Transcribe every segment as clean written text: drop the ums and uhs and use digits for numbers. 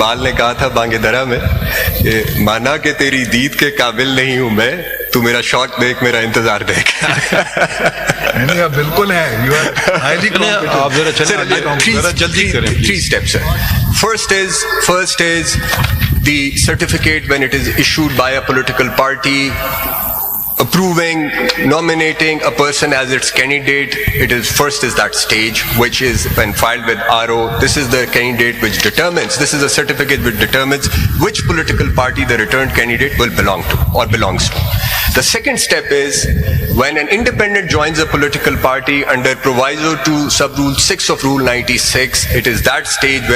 इकबाल ने कहा था बांगेदरा में, माना कि तेरी दीद के काबिल नहीं हूं मैं, तू मेरा शौक देख, मेरा इंतजार देख। नहीं, आप बिल्कुल है, यू आर हाईली कॉम्पिटेंट। आप जरा चलिए, जरा जल्दी करें। 3 steps, sir. First is the certificate when it is issued by a political party approving, nominating a person as its candidate. First is that stage, which is when filed with RO. This is the candidate which determines, this is a certificate which determines which political party the returned candidate will belong to or belongs to. The second step is when an independent joins a political party under proviso to sub-rule 6 of Rule 96, it is that stage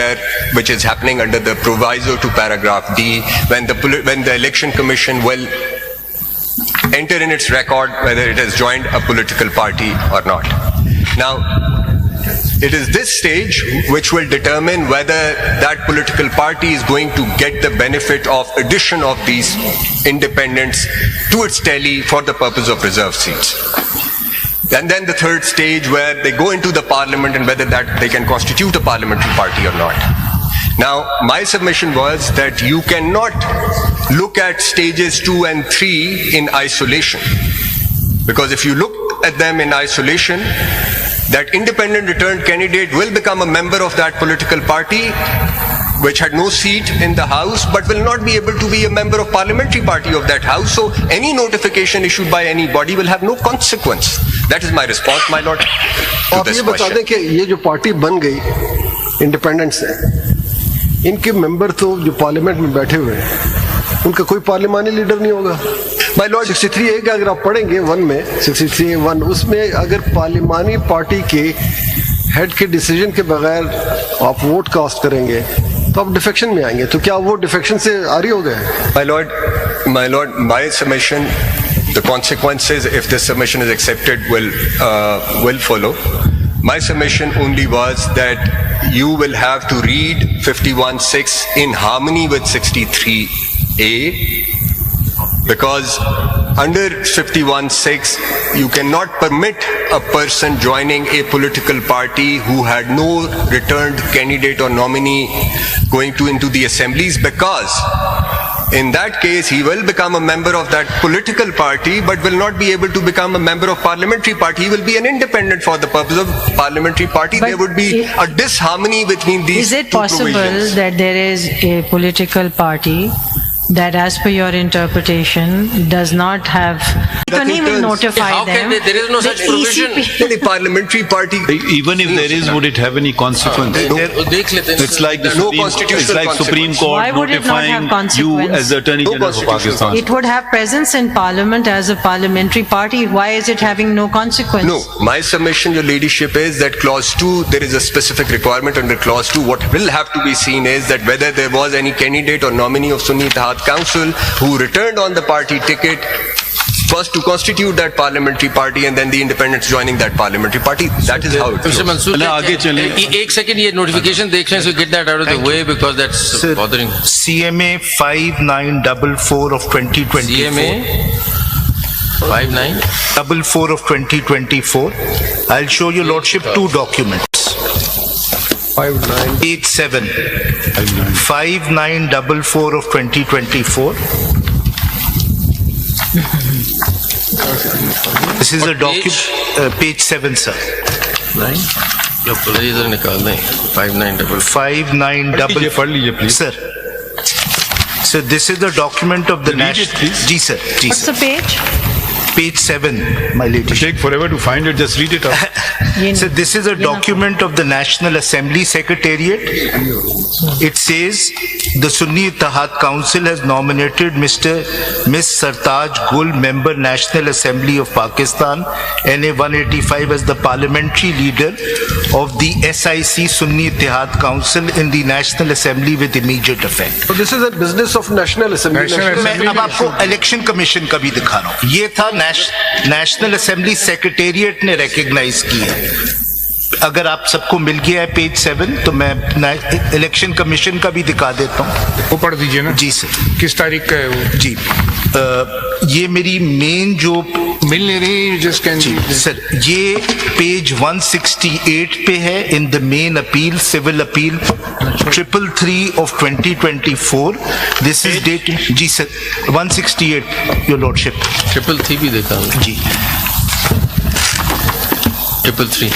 which is happening under the proviso to paragraph D, when the election commission will enter in its record whether it has joined a political party or not. Now, it is this stage which will determine whether that political party is going to get the benefit of addition of these independents to its tally for the purpose of reserved seats. And then the third stage where they go into the parliament and whether that they can constitute a parliamentary party or not. Now, my submission was that you cannot look at stages 2 and 3 in isolation. Because if you look at them in isolation, that independent returned candidate will become a member of that political party which had no seat in the house, but will not be able to be a member of parliamentary party of that house. So any notification issued by anybody will have no consequence. That is my response, my lord, to आप this ये बता question. दें कि ये जो party बन गई independents है, इनके मेंबर तो जो पार्लियामेंट में बैठे हुए हैं, उनका कोई पार्लिमानी लीडर नहीं होगा। My lord, 63A का अगर आप पढ़ेंगे 1 में 63A1, उसमें अगर पार्लिमानी पार्टी के हेड के डिसीजन के बगैर आप वोट कास्ट करेंगे तो आप डिफेक्शन में आएंगे। तो क्या वो डिफेक्शन से आरी हो गए? my lord, my submission, the consequences if this submission is accepted will follow. My submission only was that you will have to read 51(6) in harmony with 63A, because under 51(6) you cannot permit a person joining a political party who had no returned candidate or nominee going into the assemblies, because in that case he will become a member of that political party but will not be able to become a member of parliamentary party. He will be an independent for the purpose of parliamentary party. But there would be a disharmony between these Is it two possible provisions. that there is a political party that, as per your interpretation, does not have... Can he will notify How them? can they? There is no such The provision. ECP The parliamentary party, Even if there is, would it have any consequence? देख लेते हैं। It's like the No Supreme, constitutional it's like Supreme consequence. Why Court would it not have notifying you consequence? as the Attorney No General for constitutional Pakistan. It would have presence in parliament as a parliamentary party. Why is it having no consequence? no, my submission, your ladyship, is that clause 2, there is a specific requirement under clause 2. What will have to be seen is that whether there was any candidate or nominee of Sunni Ittihad Council who returned on the party ticket first to constitute that parliamentary party and then the independents joining that parliamentary party. That is how it Mr. goes. Mansoor, चलें, आगे चलें। एक second ये notification देख लें, so get that out of the way because that's Sir, bothering. CMA 5944 of 2024. CMA 59. 44 of 2024. I'll show your lordship two documents. 59 Page 7. 5944 of 2024. This is a document, page 7, sir. 9. Low police इधर निकाल दें 5944. 5944. पढ़ लीजिए please. Sir. So this is the document of the Read it, national. please. Ji sir. Ji What's sir. the page? Page 7, my lady. Take forever to find it, just read it out. So this is a document of the National Assembly Secretariat. It says the Sunni Ittihad Council has nominated Miss Sartaj Gul, member National Assembly of Pakistan, NA 185, as the parliamentary leader of the SIC Sunni Ittihad Council in the National Assembly with immediate effect. So this is a business of National Assembly. मैं अब आपको election commission का भी दिखा रहा हूँ। ये था नेशनल असेंबली सेक्रेटेरिएट ने रिकॉग्नाइज किया। अगर आप सबको मिल गया है पेज 7 तो मैं इलेक्शन कमीशन का भी दिखा देता हूँ। वो पढ़ दीजिए ना। जी सर। किस तारीख का है वो? जी ये मेरी मेन जो मिल नहीं रही, जस्ट कैन जी सर, ये पेज 168 पे है in the main appeal, civil appeal 333 of 2024। This is that जी सर 168 योर लॉर्डशिप। 333 भी देखा हमने। जी 333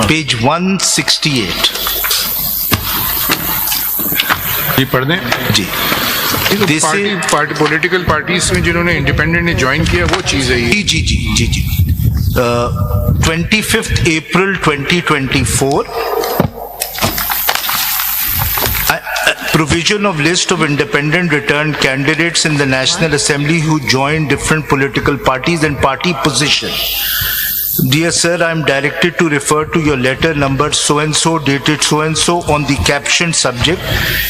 पेज 168 ये पढ़ दें। जी। This is- party political parties में जिन्होंने इंडिपेंडेंट ने ज्वाइन किया वो चीज है ये। जी जी जी जी 25th April 2024 provision of list of independent returned candidates in the National Assembly who joined different political parties and party position. Dear sir, I am directed to refer to your letter number so and so dated so and so on the captioned subject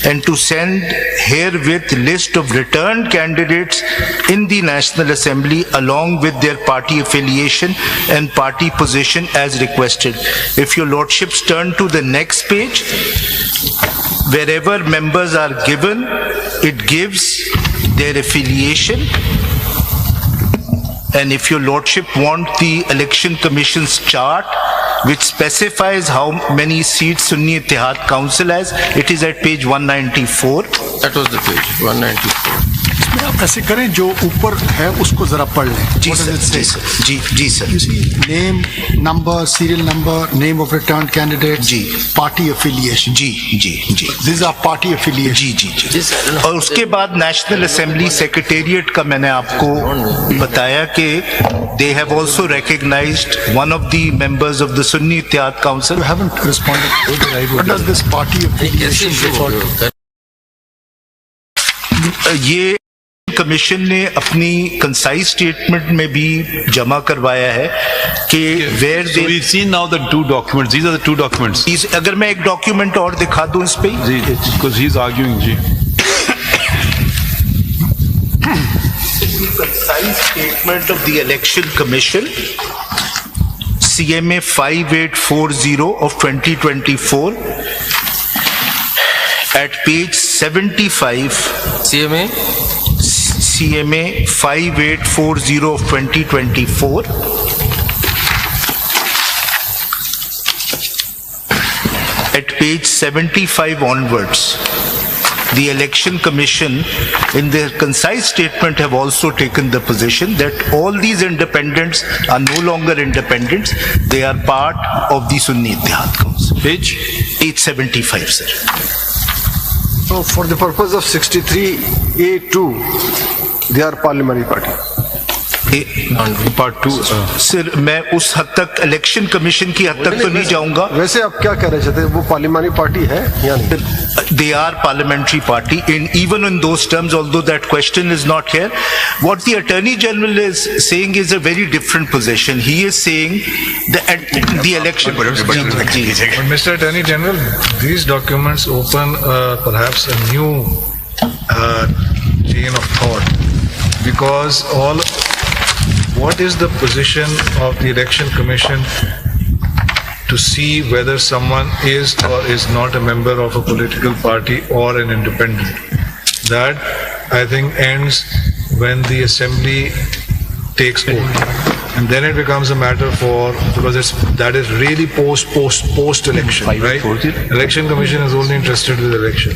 and to send herewith list of returned candidates in the National Assembly along with their party affiliation and party position as requested. If your lordships turn to the next page, wherever members are given, it gives their affiliation. And if your lordship want the election commission's chart which specifies how many seats Sunni Ittihad Council has, it is at page 194. That was the page 194. आप ऐसे करें जो ऊपर है उसको जरा पढ़ लें। जी What does sir, it say? जी सर, जी जी sir. You see, name, number, serial number, name of returned candidate, जी। party affiliation. जी जी जी These are party affiliation. जी जी जी। और उसके बाद नेशनल असेंबली सेक्रेटेरिएट का मैंने आपको बताया कि they have also recognized one of the members of the Sunni Ittihad Council. You haven't responded. What does this party affiliation refer to? ये कमीशन ने अपनी कंसाइज स्टेटमेंट में भी जमा करवाया है कि where So we've seen now the two documents. These are the two documents. अगर मैं एक डॉक्यूमेंट और दिखा दूं इस पे जी, because he's arguing. जी। concise statement of the election commission CMA 5840 of 2024 at page 75 CMA 5840 of 2024 at page 75 onwards. The election commission in their concise statement have also taken the position that all these independents are no longer independents, they are part of the Sunni Ittihad Council. Page 875 sir. So for the purpose of 63A2, they are parliamentary party. Part 2. Sir मैं उस हद तक election commission की हद तक तो नहीं जाऊंगा। वैसे आप क्या कह रहे थे, वो पार्लियामेंट्री पार्टी है या नहीं? They are parliamentary party in even in those terms, although that question is not here. What the Attorney General is saying is a very different position. He is saying the election. But Mr. Attorney General, these documents open perhaps a new chain of thought, because what is the position of the Election Commission to see whether someone is or is not a member of a political party or an independent? That, I think, ends when the Assembly takes oath. And then it becomes a matter for, because that is really post election, right? Election Commission is only interested with elections.